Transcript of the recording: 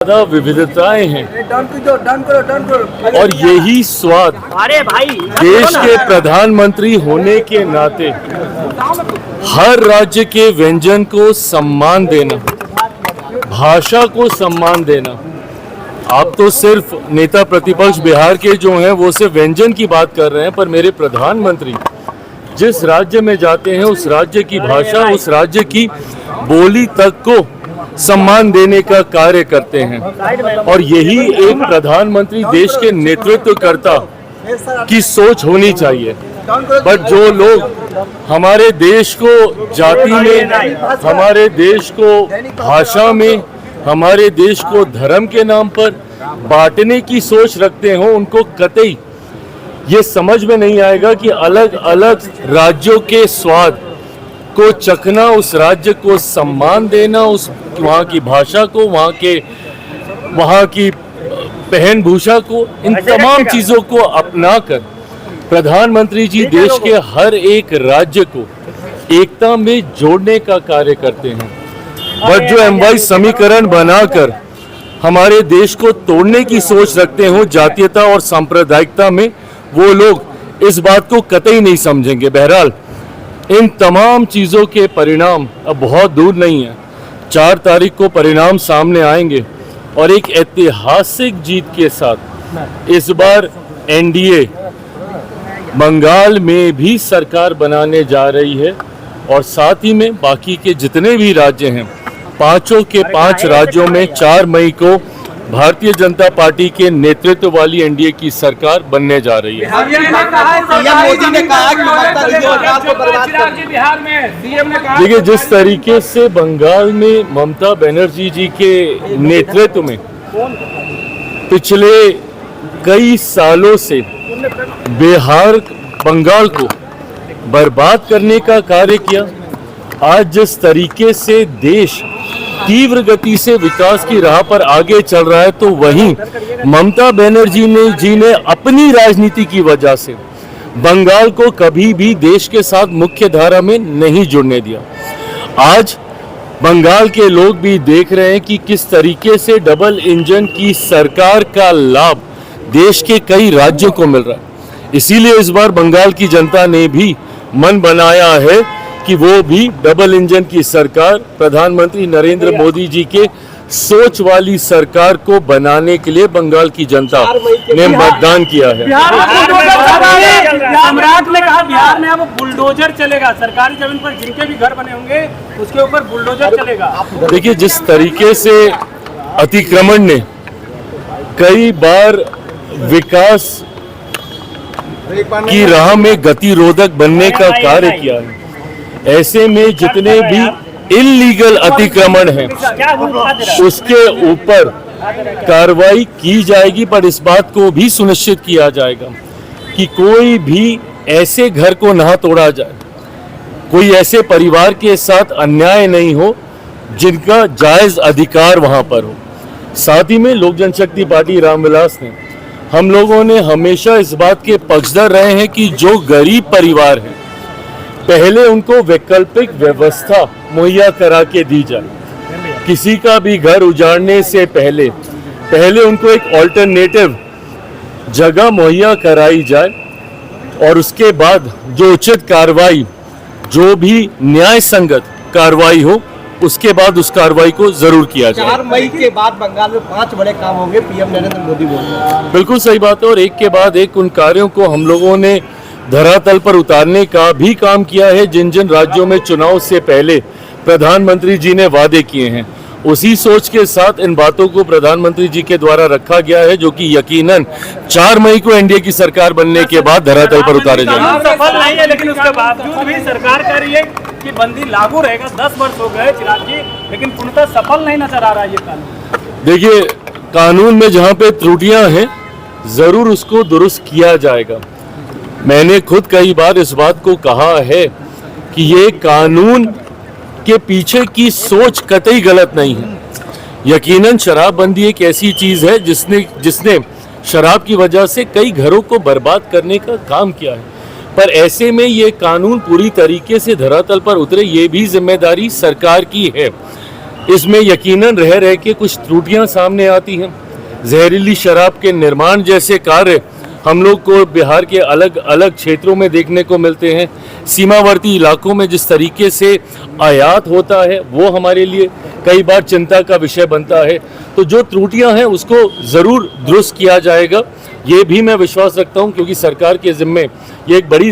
ज्यादा विविधताएं हैं और यही स्वाद देश के प्रधानमंत्री होने के नाते हर राज्य के व्यंजन को सम्मान देना, भाषा को सम्मान देना। आप तो सिर्फ नेता प्रतिपक्ष बिहार के जो हैं वो सिर्फ व्यंजन की बात कर रहे हैं, पर मेरे प्रधानमंत्री जिस राज्य में जाते हैं उस राज्य की भाषा, उस राज्य की बोली तक को सम्मान देने का कार्य करते हैं। और यही एक प्रधानमंत्री देश के नेतृत्वकर्ता की सोच होनी चाहिए। बट जो लोग हमारे देश को जाति में, हमारे देश को भाषा में, हमारे देश को धर्म के नाम पर बांटने की सोच रखते हो, उनको कतई ये समझ में नहीं आएगा कि अलग अलग राज्यों के स्वाद को चखना, उस राज्य को सम्मान देना, उस वहाँ की भाषा को, वहाँ की पहन भूषा को, इन तमाम चीज़ों को अपनाकर प्रधानमंत्री जी देश के हर एक राज्य को एकता में जोड़ने का कार्य करते हैं। बट जो MY समीकरण बनाकर हमारे देश को तोड़ने की सोच रखते हो जातीयता और सांप्रदायिकता में, वो लोग इस बात को कतई नहीं समझेंगे। बहरहाल इन तमाम चीज़ों के परिणाम अब बहुत दूर नहीं है। 4 तारीख को परिणाम सामने आएंगे और एक ऐतिहासिक जीत के साथ इस बार NDA बंगाल में भी सरकार बनाने जा रही है और साथ ही में बाकी के जितने भी राज्य हैं, 5 के 5 राज्यों में 4 मई को भारतीय जनता पार्टी के नेतृत्व वाली NDA की सरकार बनने जा रही है। देखिए, जिस तरीके से बंगाल में ममता बनर्जी जी के नेतृत्व में पिछले कई सालों से बिहार, बंगाल को बर्बाद करने का कार्य किया, आज जिस तरीके से देश तीव्र गति से विकास की राह पर आगे चल रहा है, तो वहीं ममता बनर्जी जी ने अपनी राजनीति की वजह से बंगाल को कभी भी देश के साथ मुख्य धारा में नहीं जुड़ने दिया। आज बंगाल के लोग भी देख रहे हैं कि किस तरीके से डबल इंजन की सरकार का लाभ देश के कई राज्यों को मिल रहा है। इसीलिए इस बार बंगाल की जनता ने भी मन बनाया है कि वो भी डबल इंजन की सरकार, प्रधानमंत्री नरेंद्र मोदी जी के सोच वाली सरकार को बनाने के लिए बंगाल की जनता ने मतदान किया है। सम्राट ने कहा बिहार में अब बुलडोजर चलेगा, सरकारी जमीन पर जिनके भी घर बने होंगे उसके ऊपर बुलडोजर चलेगा। देखिए, जिस तरीके से अतिक्रमण ने कई बार विकास की राह में गतिरोधक बनने का कार्य किया है, ऐसे में जितने भी इल्लीगल अतिक्रमण हैं उसके ऊपर कार्रवाई की जाएगी। पर इस बात को भी सुनिश्चित किया जाएगा कि कोई भी ऐसे घर को ना तोड़ा जाए, कोई ऐसे परिवार के साथ अन्याय नहीं हो जिनका जायज अधिकार वहां पर हो। साथ ही में लोक जनशक्ति पार्टी रामविलास ने, हम लोगों ने हमेशा इस बात के पक्षधर रहे हैं कि जो गरीब परिवार हैं पहले उनको वैकल्पिक व्यवस्था मुहैया करा के दी जाए। किसी का भी घर उजाड़ने से पहले उनको एक ऑल्टरनेटिव जगह मुहैया कराई जाए और उसके बाद जो उचित कार्रवाई, जो भी न्याय संगत कार्रवाई हो, उसके बाद उस कार्रवाई को जरूर किया जाए। 4 मई के बाद बंगाल में 5 बड़े काम होंगे, PM नरेंद्र मोदी बोल रहे हैं। बिल्कुल सही बात है और एक के बाद एक उन कार्यों को हम लोगों ने धरातल पर उतारने का भी काम किया है। जिन जिन राज्यों में चुनाव से पहले प्रधानमंत्री जी ने वादे किए हैं, उसी सोच के साथ इन बातों को प्रधानमंत्री जी के द्वारा रखा गया है, जो कि यकीनन 4 मई को NDA की सरकार बनने के बाद धरातल पर उतारे जाएंगे। सफल नहीं है, लेकिन उसके बावजूद भी सरकार कह रही है कि बंदी लागू रहेगा। 10 वर्ष हो गए चिराग जी, लेकिन पूर्णतः सफल नहीं नजर आ रहा है ये कानून। देखिए, कानून में जहाँ पे त्रुटियां हैं जरूर उसको दुरुस्त किया जाएगा। मैंने खुद कई बार इस बात को कहा है कि ये कानून के पीछे की सोच कतई गलत नहीं है। यकीनन शराबबंदी एक ऐसी चीज है जिसने शराब की वजह से कई घरों को बर्बाद करने का काम किया है, पर ऐसे में ये कानून पूरी तरीके से धरातल पर उतरे, ये भी जिम्मेदारी सरकार की है। इसमें यकीनन रह रह के कुछ त्रुटियां सामने आती हैं। जहरीली शराब के निर्माण जैसे कार्य हम लोग को बिहार के अलग अलग क्षेत्रों में देखने को मिलते हैं। सीमावर्ती इलाकों में जिस तरीके से आयात होता है वो हमारे लिए कई बार चिंता का विषय बनता है। तो जो त्रुटियां हैं उसको ज़रूर दुरुस्त किया जाएगा, ये भी मैं विश्वास रखता हूं, क्योंकि सरकार के जिम्मे ये एक बड़ी